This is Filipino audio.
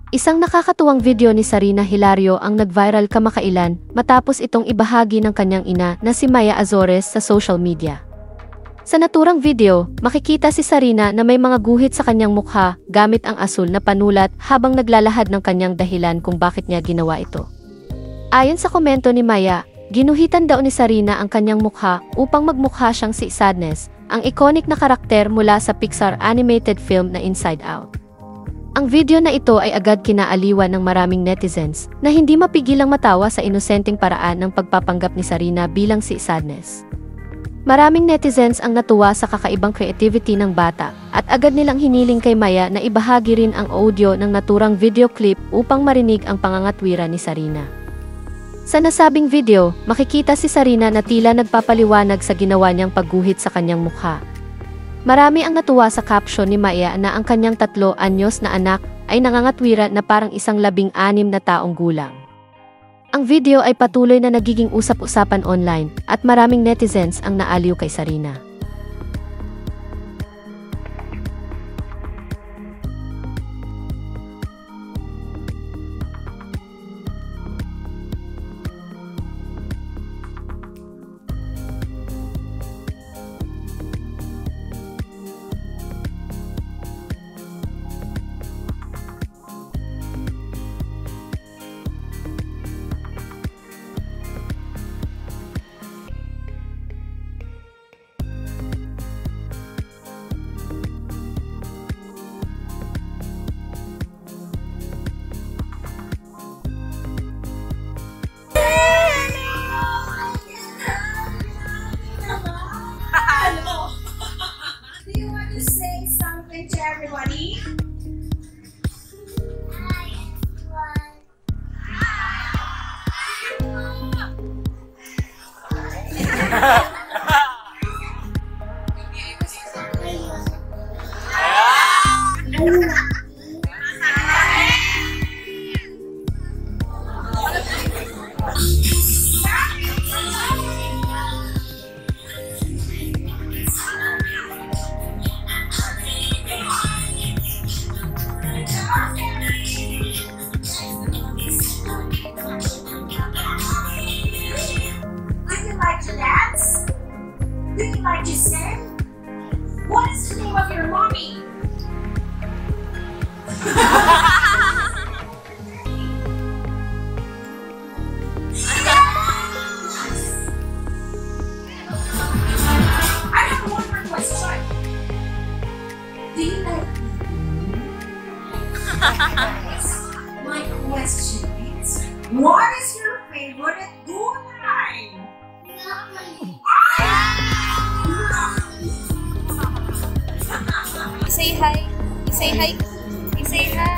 Isang nakakatuwang video ni Sarina Hilario ang nag-viral kamakailan matapos itong ibahagi ng kanyang ina na si Maya Azores sa social media. Sa naturang video, makikita si Sarina na may mga guhit sa kanyang mukha gamit ang asul na panulat habang naglalahad ng kanyang dahilan kung bakit niya ginawa ito. Ayon sa komento ni Maya, ginuhitan daw ni Sarina ang kanyang mukha upang magmukha siyang si Sadness, ang iconic na karakter mula sa Pixar animated film na Inside Out. Ang video na ito ay agad kinaaliwan ng maraming netizens na hindi mapigilang matawa sa inosenteng paraan ng pagpapanggap ni Sarina bilang si Sadness. Maraming netizens ang natuwa sa kakaibang creativity ng bata at agad nilang hiniling kay Maya na ibahagi rin ang audio ng naturang video clip upang marinig ang pangangatwira ni Sarina. Sa nasabing video, makikita si Sarina na tila nagpapaliwanag sa ginawa niyang pagguhit sa kanyang mukha. Marami ang natuwa sa caption ni Maya na ang kanyang 3 anyos na anak ay nangangatwira na parang isang 16 na taong gulang. Ang video ay patuloy na nagiging usap-usapan online at maraming netizens ang naaliw kay Sarina. Do you want to say something to everybody? Do you like to sing? What is the name of your mommy? I have one more question. Do you like me? My question is, what is your favorite gulay? Say hi. Say hi. Say hi.